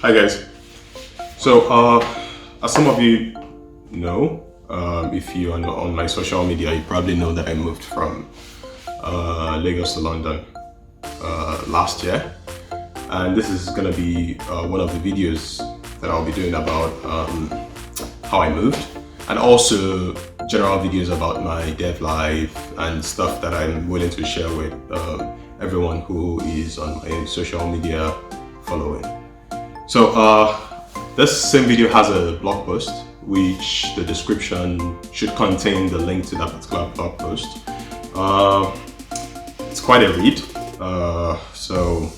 Hi guys. So as some of you know, if you are on my social media, you probably know that I moved from Lagos to London last year, and this is gonna be one of the videos that I'll be doing about how I moved, and also general videos about my dev life and stuff that I'm willing to share with everyone who is on my social media following. So this same video has a blog post, which the description should contain the link to that particular blog post. It's quite a read, so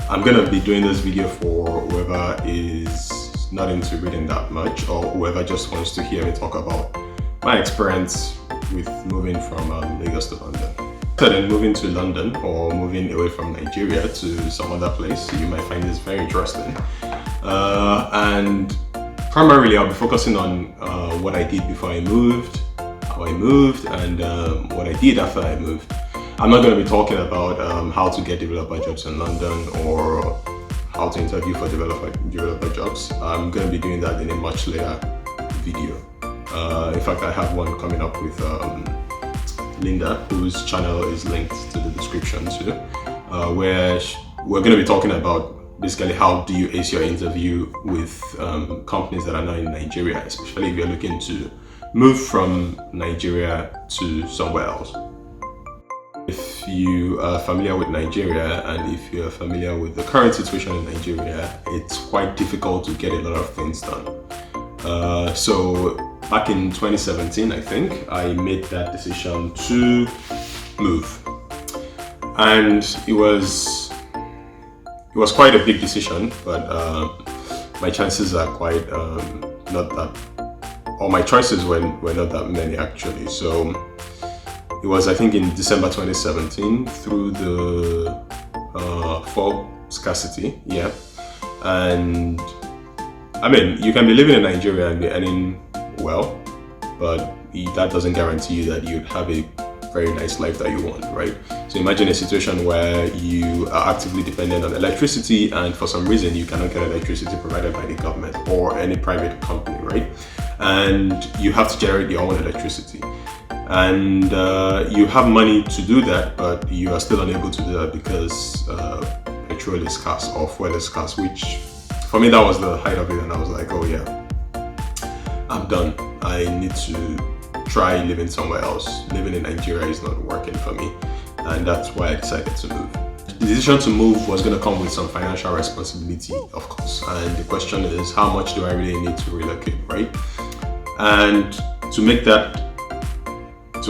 I'm gonna be doing this video for whoever is not into reading that much, or whoever just wants to hear me talk about my experience with moving from Lagos to London. Then moving to London or moving away from Nigeria to some other place, you might find this very interesting. And primarily I'll be focusing on what I did before I moved, how I moved, and what I did after I moved. I'm not going to be talking about how to get developer jobs in London or how to interview for developer jobs. I'm going to be doing that in a much later video. In fact, I have one coming up with Lynda, whose channel is linked to the description too, where we're going to be talking about basically how do you ace your interview with companies that are not in Nigeria, especially if you're looking to move from Nigeria to somewhere else. If you are familiar with Nigeria and if you're familiar with the current situation in Nigeria, it's quite difficult to get a lot of things done. So back in 2017, I think, I made that decision to move. And it was quite a big decision, but my chances are quite not that, or my choices were not that many actually. So it was, I think, in December 2017 through the fall scarcity, yeah. And I mean, you can be living in Nigeria and be earning well, but that doesn't guarantee you that you'd have a very nice life that you want, right? So imagine a situation where you are actively dependent on electricity and for some reason you cannot get electricity provided by the government or any private company, right? And you have to generate your own electricity. And you have money to do that, but you are still unable to do that because petrol is scarce or fuel is scarce, which for me, that was the height of it, and I was like, oh yeah, I'm done. I need to try living somewhere else. Living in Nigeria is not working for me, and that's why I decided to move. The decision to move was going to come with some financial responsibility, of course, and the question is, how much do I really need to relocate, right? And to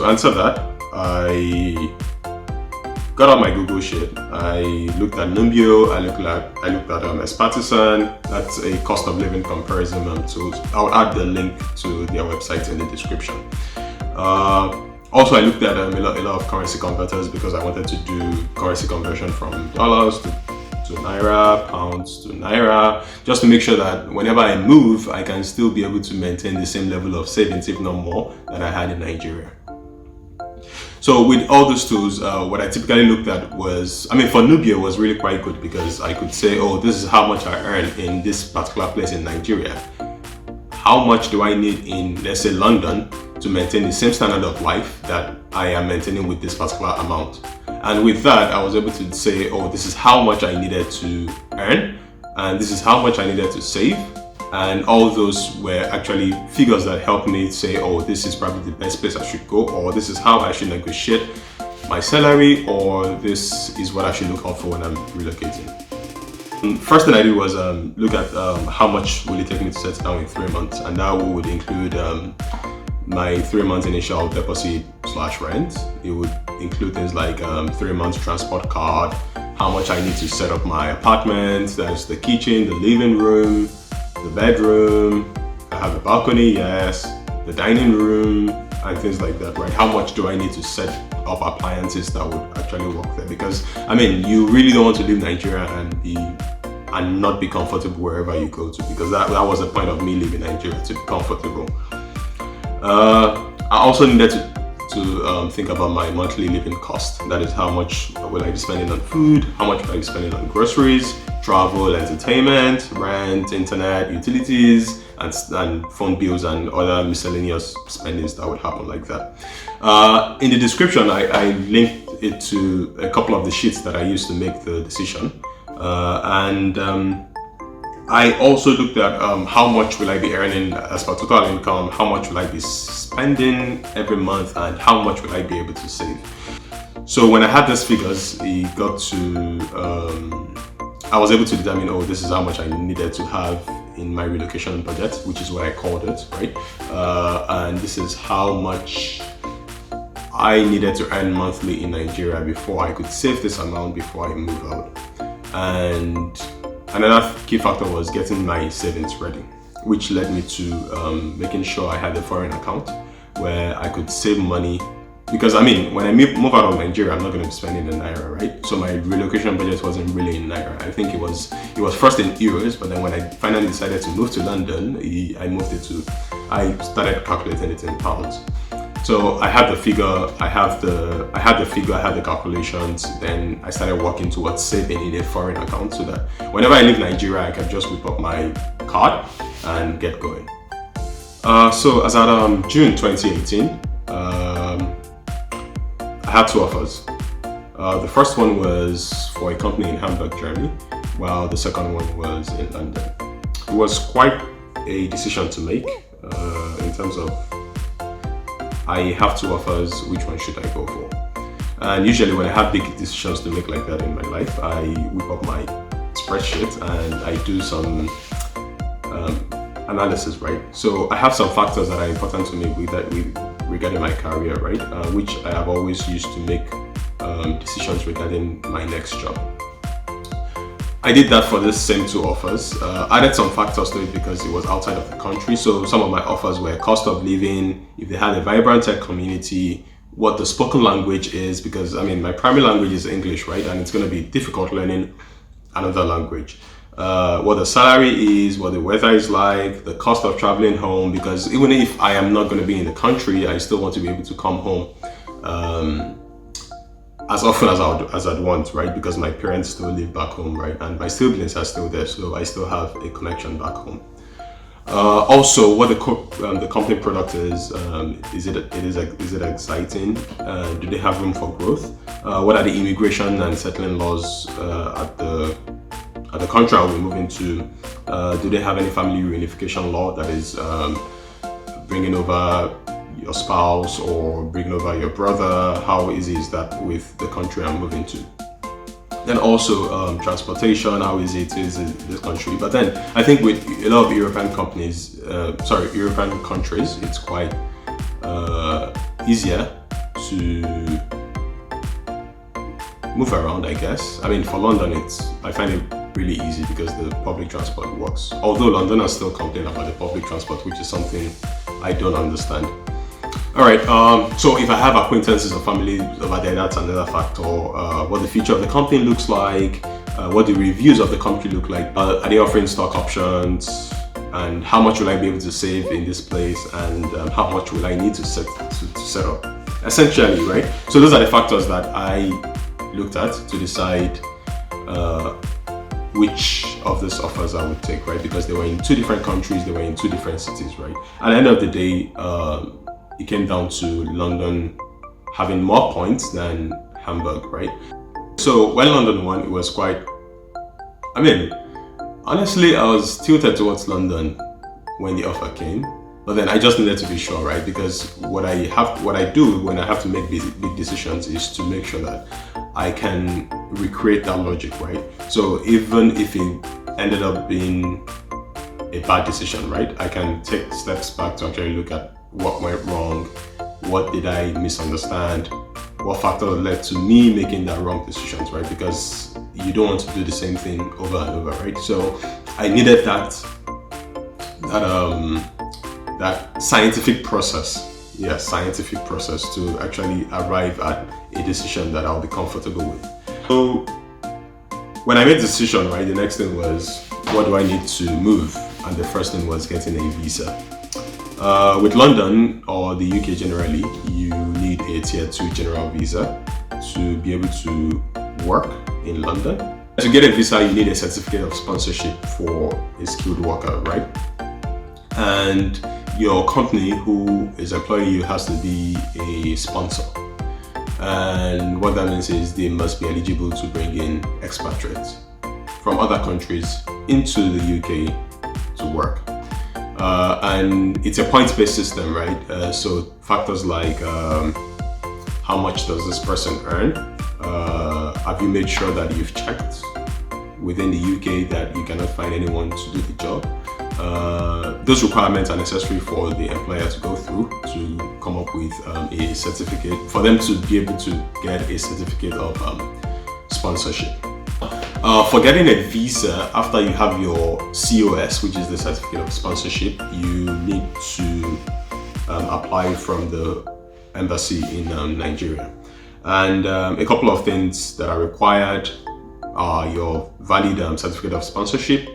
answer that, I got out my Google sheet. I looked at Numbeo, I looked at Espartisan. That's a cost of living comparison tool. I'll add the link to their website in the description. Also, I looked at a lot of currency converters because I wanted to do currency conversion from dollars to naira, pounds to naira, just to make sure that whenever I move, I can still be able to maintain the same level of savings, if not more, that I had in Nigeria. So with all those tools, what I typically looked at was, I mean, for Numbeo was really quite good because I could say, oh, this is how much I earn in this particular place in Nigeria. How much do I need in, let's say, London to maintain the same standard of life that I am maintaining with this particular amount? And with that, I was able to say, oh, this is how much I needed to earn, and this is how much I needed to save. And all those were actually figures that helped me say, oh, this is probably the best place I should go, or this is how I should negotiate my salary, or this is what I should look out for when I'm relocating. First thing I did was look at how much will it take me to settle down in 3 months, and that would include my 3 months initial deposit / rent. It would include things like 3 months transport card, how much I need to set up my apartment, that's the kitchen, the living room, the bedroom, I have a balcony, yes, the dining room, and things like that, right? How much do I need to set up appliances that would actually work there? Because, I mean, you really don't want to leave Nigeria and not be comfortable wherever you go to, because that was the point of me leaving Nigeria, to be comfortable. I also needed to think about my monthly living cost. That is, how much will I be spending on food, how much will I be spending on groceries, travel, entertainment, rent, internet, utilities, and phone bills and other miscellaneous spendings that would happen like that. In the description, I linked it to a couple of the sheets that I used to make the decision. I also looked at how much will I be earning as per total income, how much will I be spending every month, and how much will I be able to save. So when I had these figures, it got to, I was able to determine, oh, this is how much I needed to have in my relocation budget, which is what I called it, right? And this is how much I needed to earn monthly in Nigeria before I could save this amount before I move out. And another key factor was getting my savings ready, which led me to making sure I had a foreign account where I could save money. Because I mean, when I move out of Nigeria, I'm not going to be spending in Naira, right? So my relocation budget wasn't really in Naira. I think it was first in euros, but then when I finally decided to move to London, I started calculating it in pounds. So I had the figure, I had the calculations, then I started working towards saving in a foreign account so that whenever I leave Nigeria, I can just whip up my card and get going. So as at June 2018, I had two offers. The first one was for a company in Hamburg, Germany, while the second one was in London. It was quite a decision to make in terms of, I have two offers, which one should I go for? And usually when I have big decisions to make like that in my life, I whip up my spreadsheet and I do some analysis, right? So I have some factors that are important to me regarding my career, right? Which I have always used to make decisions regarding my next job. I did that for the same two offers. Added some factors to it because it was outside of the country. So some of my offers were cost of living, if they had a vibrant tech community, what the spoken language is, because I mean, my primary language is English, right? And it's going to be difficult learning another language. What the salary is, what the weather is like, the cost of traveling home, because even if I am not going to be in the country, I still want to be able to come home as often as I'd want, right? Because my parents still live back home, right? And my siblings are still there, so I still have a connection back home. Also, what the company product is it exciting? Do they have room for growth? What are the immigration and settling laws at the country I'll be moving to? Do they have any family reunification law that is bringing over your spouse or bringing over your brother? How easy is that with the country I'm moving to? Then also transportation, how easy it is in this country. But then I think with a lot of European countries, it's quite easier to move around, I guess. I mean, for London, I find it really easy because the public transport works. Although Londoners still complain about the public transport, which is something I don't understand. All right, so if I have acquaintances or family over there, that's another factor. What the future of the company looks like, what the reviews of the company look like, are they offering stock options, and how much will I be able to save in this place, and how much will I need to set up, essentially, right? So those are the factors that I looked at to decide which of these offers I would take, right? Because they were in two different countries, they were in two different cities, right? At the end of the day, it came down to London having more points than Hamburg, right? So when London won, it was quite, I mean, honestly, I was tilted towards London when the offer came, but then I just needed to be sure, right? Because what I do when I have to make big decisions is to make sure that I can recreate that logic, right? So even if it ended up being a bad decision, right, I can take steps back to actually look at what went wrong, what did I misunderstand, what factors led to me making that wrong decisions, right? Because you don't want to do the same thing over and over, right? So I needed that scientific process, to actually arrive at a decision that I'll be comfortable with. So when I made the decision, right, the next thing was, what do I need to move? And the first thing was getting a visa. With London or the UK generally, you need need a tier 2 general visa to be able to work in London. To get a visa, you need a certificate of sponsorship for a skilled worker, right? And your company who is employing you has to be a sponsor. And what that means is they must be eligible to bring in expatriates from other countries into the UK to work. And it's a points-based system, right? So factors like how much does this person earn? Have you made sure that you've checked within the UK that you cannot find anyone to do the job? Those requirements are necessary for the employer to go through to come up with a certificate, for them to be able to get a certificate of sponsorship. For getting a visa, after you have your COS, which is the certificate of sponsorship, you need to apply from the embassy in Nigeria. And a couple of things that are required are your valid certificate of sponsorship,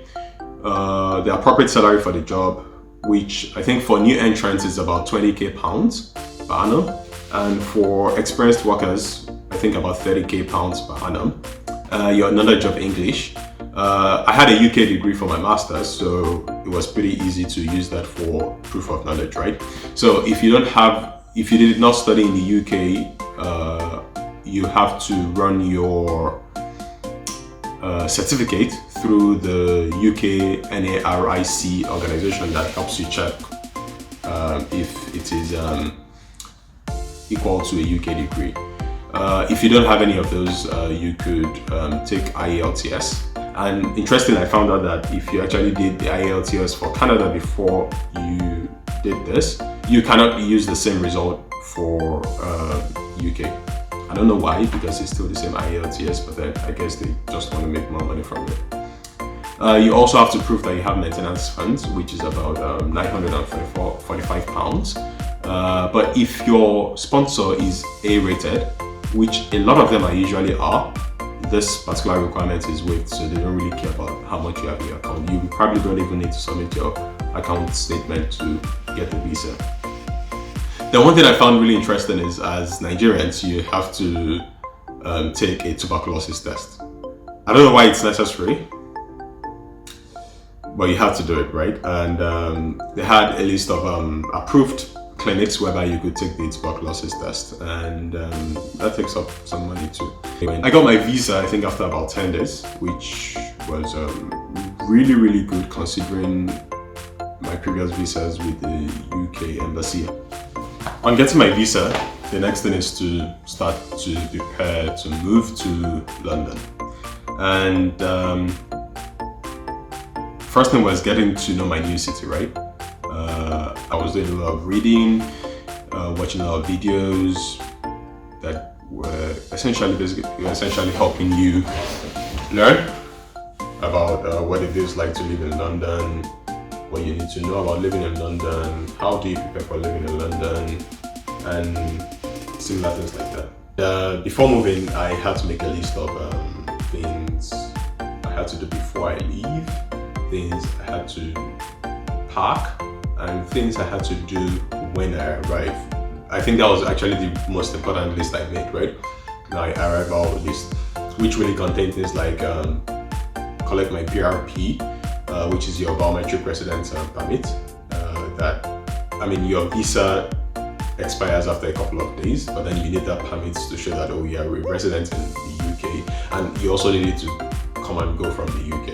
the appropriate salary for the job, which I think for new entrants is about 20k pounds per annum, and for experienced workers I think about 30k pounds per annum. Your knowledge of English. I had a UK degree for my master's, so it was pretty easy to use that for proof of knowledge, right? So if you did not study in the UK, you have to run your certificate through the UK NARIC organization that helps you check if it is equal to a UK degree. If you don't have any of those, you could take IELTS. And interestingly, I found out that if you actually did the IELTS for Canada before you did this, you cannot use the same result for UK. I don't know why, because it's still the same IELTS, but then I guess they just want to make more money from it. You also have to prove that you have maintenance funds, which is about £945. But if your sponsor is A-rated, which a lot of them usually are, this particular requirement is waived, so they don't really care about how much you have in your account. You probably don't even need to submit your account statement to get the visa. The one thing I found really interesting is, as Nigerians, you have to take a tuberculosis test. I don't know why it's necessary, but you have to do it, right? And they had a list of approved clinics whereby you could take the tuberculosis test, and that takes up some money too. I got my visa, I think, after about 10 days, which was really, really good considering my previous visas with the UK embassy. On getting my visa, the next thing is to start to prepare to move to London. And first thing was getting to know my new city, right? I was doing a lot of reading, watching a lot of videos that were essentially helping you learn about what it is like to live in London, what you need to know about living in London, how do you prepare for living in London, and similar things like that. Before moving, I had to make a list of things I had to do before I leave, things I had to pack, and things I had to do when I arrive. I think that was actually the most important list I made, right? My arrival list, which really contained things like collect my PRP, which is your biometric residence permit. Your visa expires after a couple of days, but then you need that permit to show that, oh, you are a resident in the UK, and you also needed to come and go from the UK.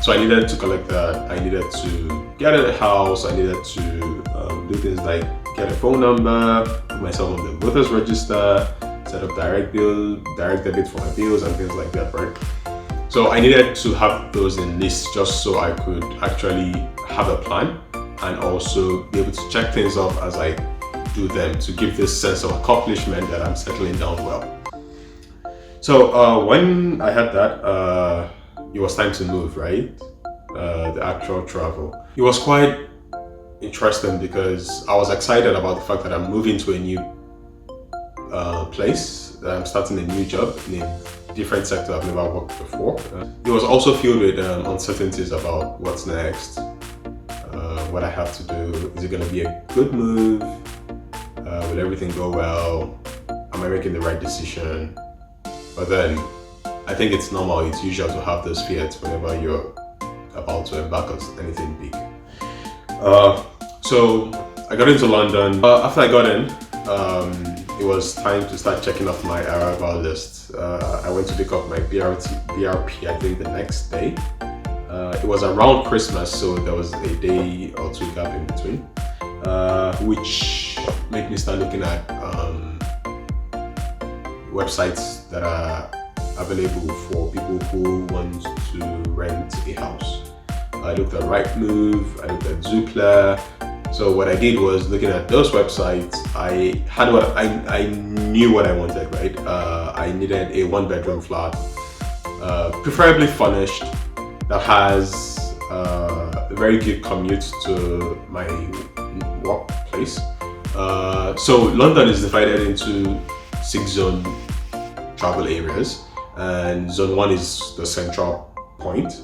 So I needed to collect that. I needed to get a house. I needed to do things like get a phone number, put myself on the voters register, set up direct debit for my bills and things like that, right? So I needed to have those in lists just so I could actually have a plan and also be able to check things off as I do them, to give this sense of accomplishment that I'm settling down well. So when I had that, it was time to move, right? The actual travel. It was quite interesting because I was excited about the fact that I'm moving to a new place, that I'm starting a new job in a different sector I've never worked before. It was also filled with uncertainties about what's next, what I have to do. Is it going to be a good move? Will everything go well? Am I making the right decision? But then, I think it's normal, it's usual to have those fears whenever you're about to embark on anything big. So I got into London. After I got in, it was time to start checking off my arrival list. I went to pick up my BRP, I think the next day. It was around Christmas, so there was a day or two gap in between, which made me start looking at websites that are available for people who want to rent a house. I looked at Rightmove, I looked at Zoopla. So what I did was looking at those websites. I knew what I wanted, right? I needed a 1-bedroom flat, preferably furnished, that has a very good commute to my workplace. So London is divided into 6 zone travel areas, and zone 1 is the central point,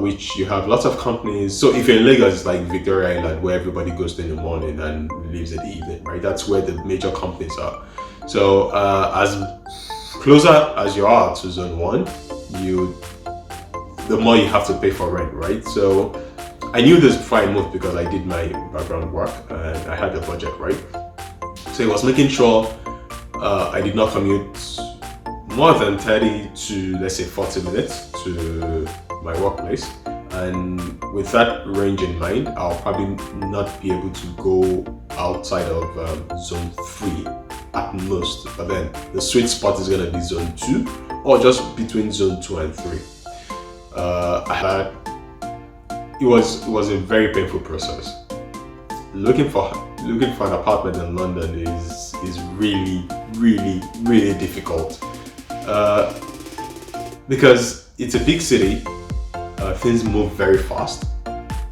which you have lots of companies. So if you're in Lagos, it's like Victoria Island, where everybody goes to in the morning and leaves in the evening, right? That's where the major companies are. So as closer as you are to zone 1, the more you have to pay for rent, right? So I knew this before I moved because I did my background work and I had the budget, right? So it was making sure I did not commute more than 30 to, let's say, 40 minutes to my workplace. And with that range in mind, I'll probably not be able to go outside of zone 3 at most. But then the sweet spot is going to be zone 2 or just between zone 2 and 3. It was a very painful process. Looking for an apartment in London is really difficult, because it's a big city. Things move very fast,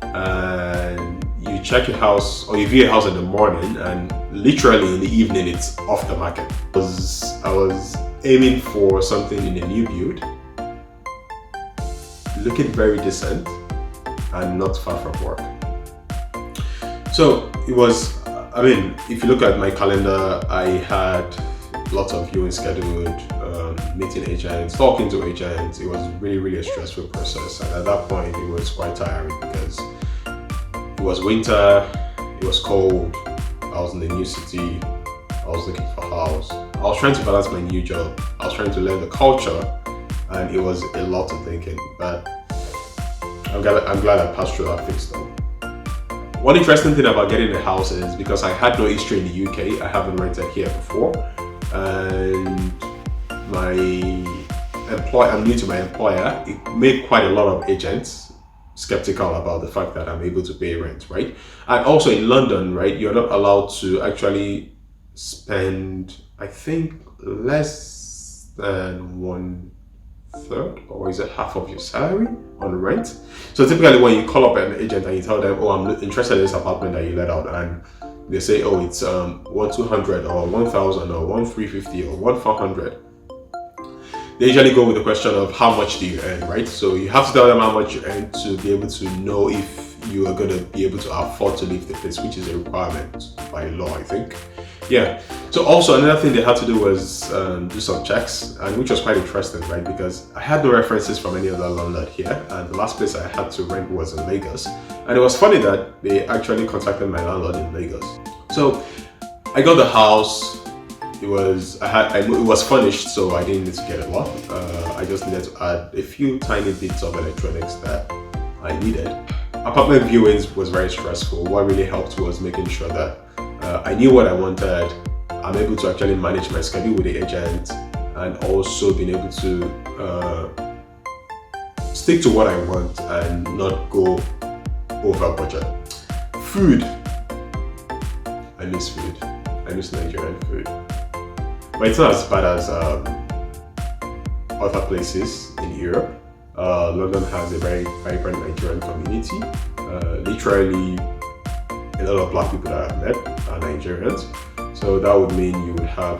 and you check your house or you view a house in the morning, and literally in the evening it's off the market. I was aiming for something in a new build, looking very decent and not far from work. So it was, if you look at my calendar, I had lots of viewings scheduled, meeting agents, talking to agents. It was really a stressful process, and at that point it was quite tiring because it was winter, it was cold, I was in the new city, I was looking for a house, I was trying to balance my new job, I was trying to learn the culture, and it was a lot of thinking, but I'm glad I passed through that phase though. One interesting thing about getting a house is because I had no history in the UK, I haven't rented here before, and I'm new to my employer. It made quite a lot of agents skeptical about the fact that I'm able to pay rent, right? And also in London, right, you're not allowed to actually spend, I think, less than 1/3, or is it half of your salary on rent? So typically when you call up an agent and you tell them, oh, I'm interested in this apartment that you let out, and they say, oh, it's 1,200 or 1,000 or 1,350 or 1,400. They usually go with the question of how much do you earn, right? So you have to tell them how much you earn to be able to know if you are going to be able to afford to leave the place, which is a requirement by law, I think. Yeah. So also another thing they had to do was do some checks, and which was quite interesting, right? Because I had no references from any other landlord here, and the last place I had to rent was in Lagos. And it was funny that they actually contacted my landlord in Lagos. So I got the house. It was furnished, so I didn't need to get a lot. I just needed to add a few tiny bits of electronics that I needed. Apartment viewings was very stressful. What really helped was making sure that I knew what I wanted. I'm able to actually manage my schedule with the agent, and also being able to stick to what I want and not go over budget. Food. I miss food. I miss Nigerian food. But it's not as bad as other places in Europe. London has a very vibrant Nigerian community. Literally, a lot of black people that I've met are Nigerians. So that would mean you would have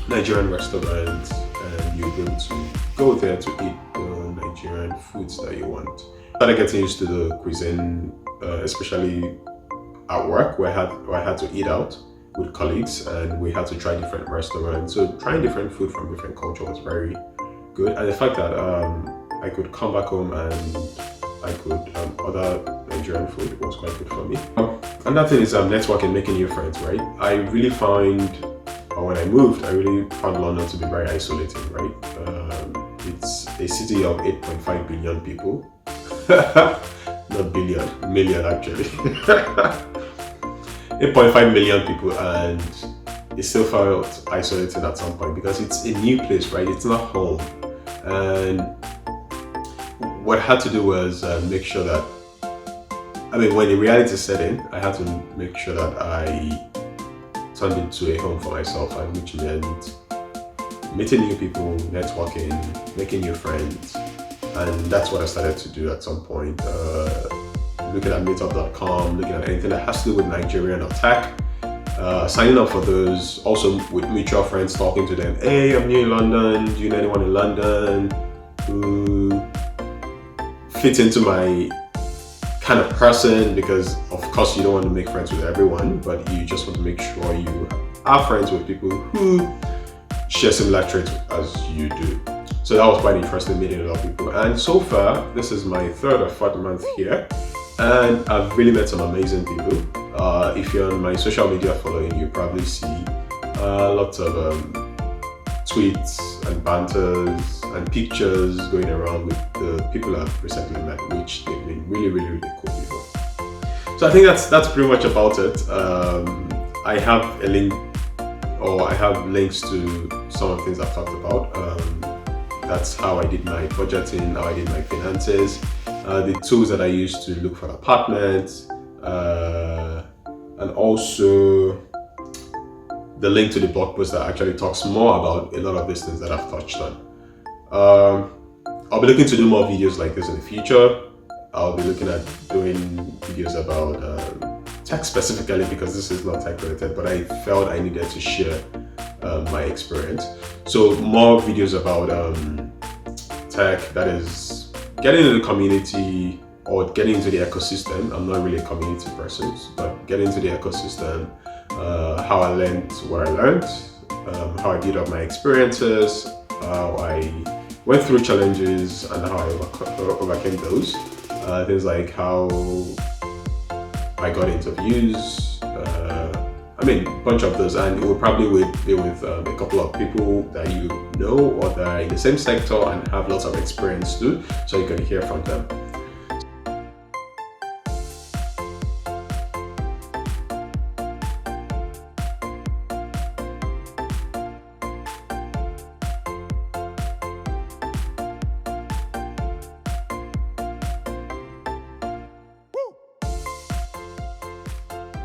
Nigerian restaurants, and you'd be able to go there to eat the Nigerian foods that you want. I started getting used to the cuisine, especially at work where I had to eat out. with colleagues, and we had to try different restaurants. So trying different food from different culture was very good, and the fact that I could come back home and I could order Nigerian food was quite good for me. And that thing is networking, making new friends, right? I really find, or when I moved, I really found London to be very isolating, right? It's a city of 8.5 billion people. Not billion, million actually. 8.5 million people, and it still felt isolating at some point because it's a new place, right? It's not home. And what I had to do was make sure that, when the reality set in, I had to make sure that I turned into a home for myself, and which meant meeting new people, networking, making new friends. And that's what I started to do at some point. Looking at meetup.com, looking at anything that has to do with Nigerian or tech, signing up for those, also with mutual friends, talking to them. Hey, I'm new in London, do you know anyone in London who fits into my kind of person? Because of course you don't want to make friends with everyone, but you just want to make sure you are friends with people who share similar traits as you do. So that was quite interesting, meeting a lot of people. And so far, this is my 3rd or 4th month here, and I've really met some amazing people. If you're on my social media following, you probably see lots of tweets and banters and pictures going around with the people I've recently met, which they've been really, really, really cool people. So I think that's pretty much about it. I have a link, or I have links to some of the things I've talked about. That's how I did my budgeting, how I did my finances, the tools that I used to look for apartments, and also the link to the blog post that actually talks more about a lot of these things that I've touched on. I'll be looking to do more videos like this in the future. I'll be looking at doing videos about tech specifically, because this is not tech related, but I felt I needed to share my experience. So more videos about tech, that is getting into the community or getting into the ecosystem. I'm not really a community person, but getting into the ecosystem, how I learned what I learned, how I did up my experiences, how I went through challenges and how I overcame those. Things like how I got interviews, a bunch of those, and we'll probably be with a couple of people that you know or that are in the same sector and have lots of experience too, so you can hear from them.